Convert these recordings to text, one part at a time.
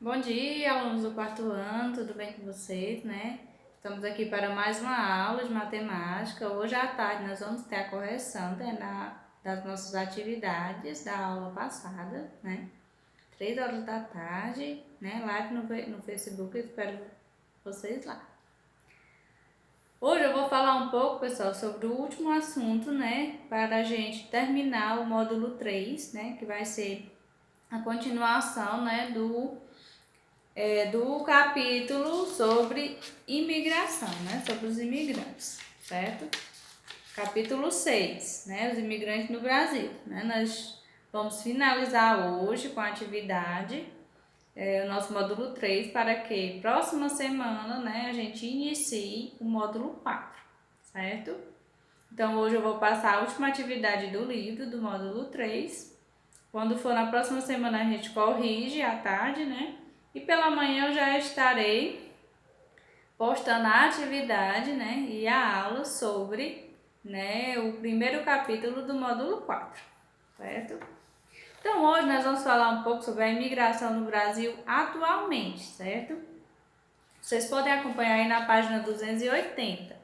Bom dia, alunos do quarto ano, tudo bem com vocês, né? Estamos aqui para mais uma aula de matemática. Hoje à tarde nós vamos ter a correção das nossas atividades da aula passada, né? 3 horas da tarde, né? Live no Facebook, eu espero vocês lá. Hoje eu vou falar um pouco, pessoal, sobre o último assunto, né? Para a gente terminar o módulo 3, né? Que vai ser a continuação, né? Do capítulo sobre imigração, né? Sobre os imigrantes, certo? Capítulo 6, né? Os imigrantes no Brasil, né? Nós vamos finalizar hoje com a atividade, o nosso módulo 3, para que próxima semana, né, a gente inicie o módulo 4, certo? Então, hoje eu vou passar a última atividade do livro, do módulo 3. Quando for na próxima semana, a gente corrige à tarde, né? E pela manhã eu já estarei postando a atividade, né, e a aula sobre, né, o primeiro capítulo do módulo 4, certo? Então, hoje nós vamos falar um pouco sobre a imigração no Brasil atualmente, certo? Vocês podem acompanhar aí na página 280,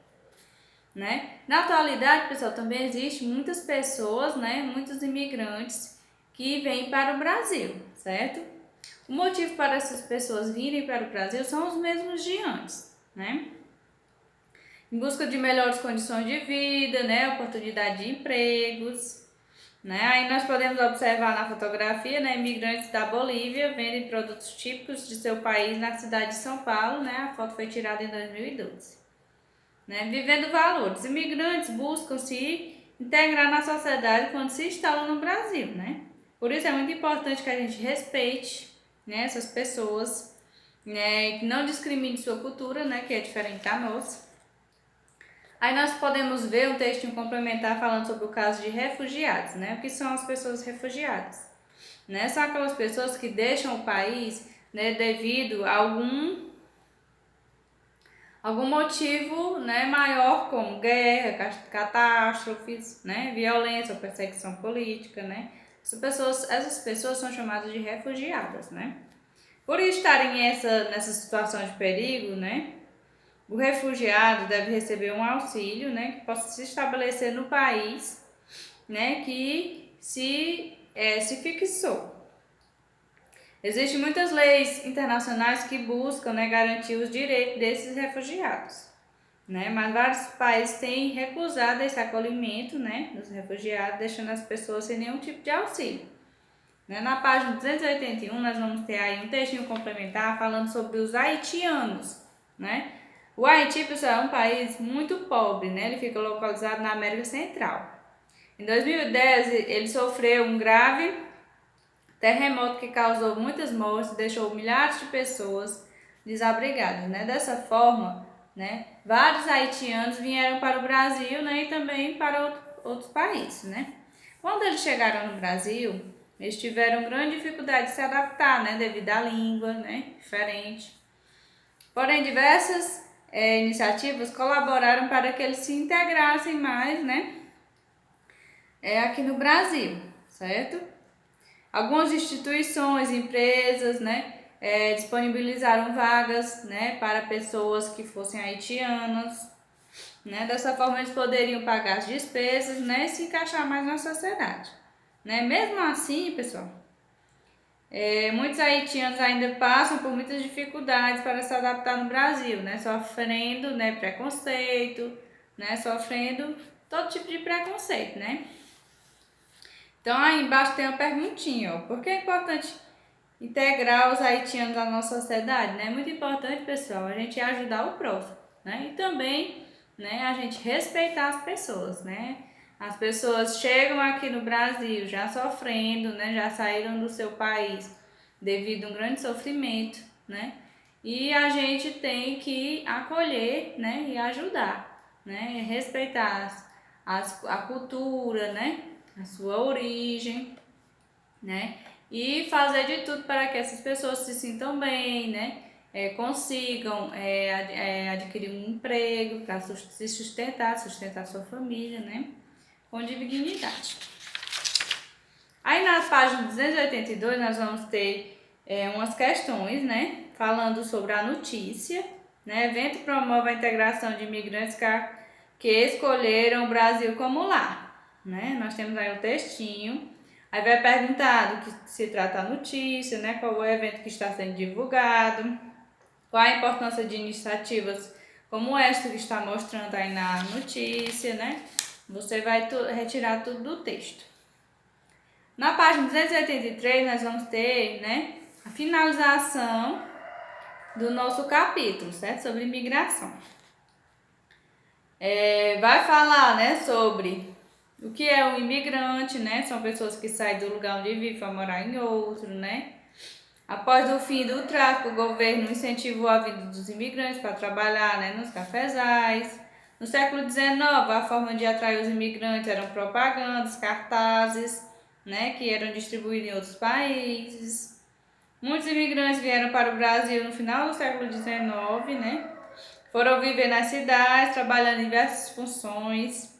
né? Na atualidade, pessoal, também existe muitas pessoas, né, muitos imigrantes que vêm para o Brasil, certo? O motivo para essas pessoas virem para o Brasil são os mesmos de antes, né? Em busca de melhores condições de vida, né? Oportunidade de empregos, né? Aí nós podemos observar na fotografia, né? Imigrantes da Bolívia vendem produtos típicos de seu país na cidade de São Paulo, né? A foto foi tirada em 2012. Né? Vivendo valores. Imigrantes buscam se integrar na sociedade quando se instalam no Brasil, né? Por isso é muito importante que a gente respeite, né, essas pessoas, né, que não discrimine sua cultura, né, que é diferente da nossa. Aí nós podemos ver um textinho complementar falando sobre o caso de refugiados, né? O que são as pessoas refugiadas? Né? São aquelas pessoas que deixam o país, né, devido a algum motivo, né, maior, como guerra, catástrofes, né, violência ou perseguição política, né? Essas pessoas são chamadas de refugiadas, né? Por estarem nessa situação de perigo, né, o refugiado deve receber um auxílio, né, que possa se estabelecer no país, né, que se fixou. Existem muitas leis internacionais que buscam, né, garantir os direitos desses refugiados, né, mas vários países têm recusado esse acolhimento, né, dos refugiados, deixando as pessoas sem nenhum tipo de auxílio. Na página 281, nós vamos ter aí um textinho complementar falando sobre os haitianos, né? O Haiti, pessoal, é um país muito pobre, né? Ele fica localizado na América Central. Em 2010, ele sofreu um grave terremoto que causou muitas mortes e deixou milhares de pessoas desabrigadas, né? Dessa forma, né, vários haitianos vieram para o Brasil, né, e também para outros países, né? Quando eles chegaram no Brasil, eles tiveram grande dificuldade de se adaptar, né, devido à língua, né, diferente. Porém, diversas iniciativas colaboraram para que eles se integrassem mais, né, aqui no Brasil, certo? Algumas instituições, empresas, né, disponibilizaram vagas, né, para pessoas que fossem haitianas, né? Dessa forma eles poderiam pagar as despesas, né, e se encaixar mais na sociedade, né? Mesmo assim, pessoal, muitos haitianos ainda passam por muitas dificuldades para se adaptar no Brasil, né? Sofrendo, né, preconceito, né? Sofrendo todo tipo de preconceito, né? Então aí embaixo tem uma perguntinha, ó. Por que é importante integrar os haitianos à nossa sociedade, né? É muito importante, pessoal, a gente ajudar o próximo, né? E também, né, a gente respeitar as pessoas, né? As pessoas chegam aqui no Brasil já sofrendo, né? Já saíram do seu país devido a um grande sofrimento, né? E a gente tem que acolher, né? E ajudar, né? Respeitar a cultura, né? A sua origem, né? E fazer de tudo para que essas pessoas se sintam bem, né? Consigam adquirir um emprego para se sustentar sua família, né? Com dignidade. Aí na página 282 nós vamos ter umas questões, né? Falando sobre a notícia, né? Evento promove a integração de imigrantes que escolheram o Brasil como lar, né? Nós temos aí o textinho. Aí vai perguntar do que se trata a notícia, né? Qual é o evento que está sendo divulgado, qual a importância de iniciativas como esta que está mostrando aí na notícia, né? Você vai retirar tudo do texto. Na página 283 nós vamos ter, né, a finalização do nosso capítulo, certo? Sobre imigração. Vai falar, né, sobre o que é um imigrante, né? São pessoas que saem do lugar onde vivem para morar em outro, né? Após o fim do tráfico, o governo incentivou a vinda dos imigrantes para trabalhar, né, nos cafezais. No século XIX, a forma de atrair os imigrantes eram propagandas, cartazes, né, que eram distribuídos em outros países. Muitos imigrantes vieram para o Brasil no final do século XIX, né? Foram viver nas cidades, trabalhando em diversas funções.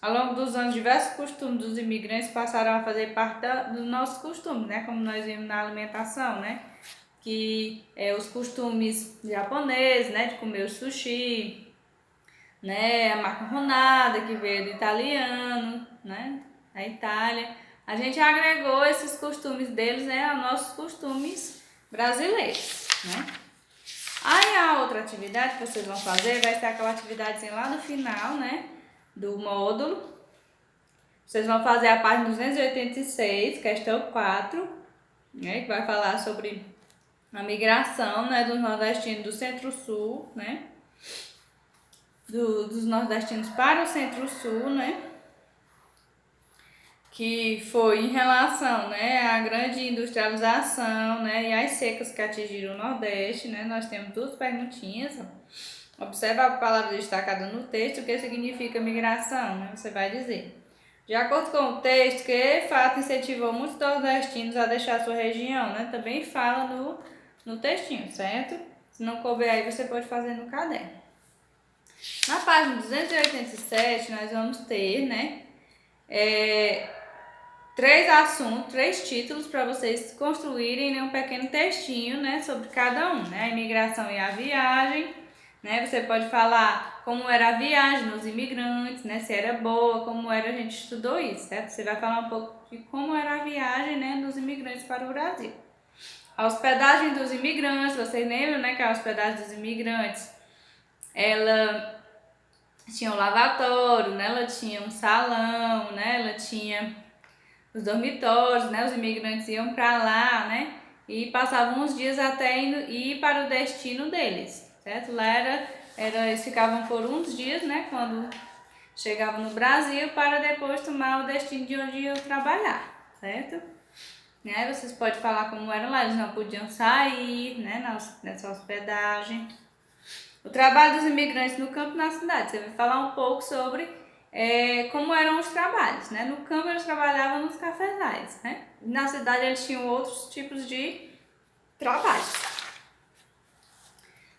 Ao longo dos anos, diversos costumes dos imigrantes passaram a fazer parte dos nossos costumes, né? Como nós vimos na alimentação, né? Que os costumes japoneses, né? De comer o sushi, né? A macarronada, que veio do italiano, né? Da Itália. A gente agregou esses costumes deles, né? Aos nossos costumes brasileiros, né? Aí a outra atividade que vocês vão fazer vai ser aquela atividadezinha lá no final, né? Do módulo. Vocês vão fazer a página 286, questão 4, né? Que vai falar sobre a migração, né? Dos nordestinos do Centro-Sul, né? Dos nordestinos para o Centro-Sul, né? Que foi em relação, né, à grande industrialização, né, e às secas que atingiram o Nordeste, né? Nós temos duas perguntinhas. Observa a palavra destacada no texto, o que significa migração, né? Você vai dizer. De acordo com o texto, que fato incentivou muitos nordestinos a deixar a sua região, né? Também fala no textinho, certo? Se não couber aí, você pode fazer no caderno. Na página 287, nós vamos ter, né, três assuntos, três títulos para vocês construírem um pequeno textinho, né, sobre cada um, né? A imigração e a viagem, né? Você pode falar como era a viagem dos imigrantes, né? Se era boa, como era, a gente estudou isso, certo? Você vai falar um pouco de como era a viagem, né, dos imigrantes para o Brasil. A hospedagem dos imigrantes, vocês lembram, né, que a hospedagem dos imigrantes, ela tinha um lavatório, né? Ela tinha um salão, né? Ela tinha os dormitórios, né? Os imigrantes iam para lá, né? E passavam uns dias até ir para o destino deles, certo? Lá eles ficavam por uns dias, né? Quando chegavam no Brasil, para depois tomar o destino de onde iam trabalhar, certo? Né? Vocês podem falar como era lá, eles não podiam sair, né? Nessa hospedagem. O trabalho dos imigrantes no campo e na cidade. Você vai falar um pouco sobre como eram os trabalhos, né? No campo eles trabalhavam nos cafezais, né? Na cidade eles tinham outros tipos de trabalhos.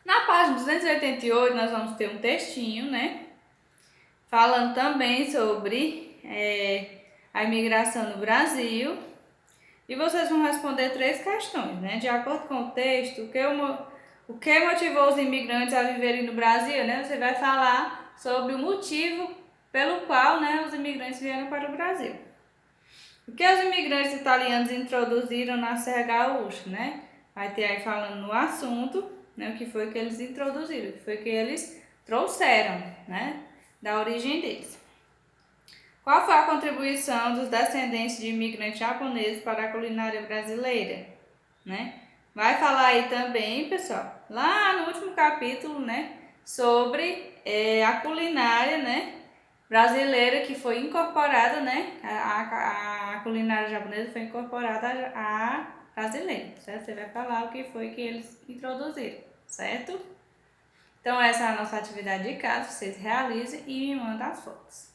Na página 288 nós vamos ter um textinho, né? Falando também sobre a imigração no Brasil. E vocês vão responder três questões, né? De acordo com o texto, o que motivou os imigrantes a viverem no Brasil, né? Você vai falar sobre o motivo pelo qual, né, os imigrantes vieram para o Brasil. O que os imigrantes italianos introduziram na Serra Gaúcha, né? Vai ter aí falando no assunto, né, o que foi que eles introduziram, o que foi que eles trouxeram, né, da origem deles. Qual foi a contribuição dos descendentes de imigrantes japoneses para a culinária brasileira, né? Vai falar aí também, pessoal, lá no último capítulo, né, sobre a culinária, né, brasileira que foi incorporada, né, a culinária japonesa foi incorporada à brasileira, certo? Você vai falar o que foi que eles introduziram, certo? Então essa é a nossa atividade de casa, vocês realizem e me mandam as fotos.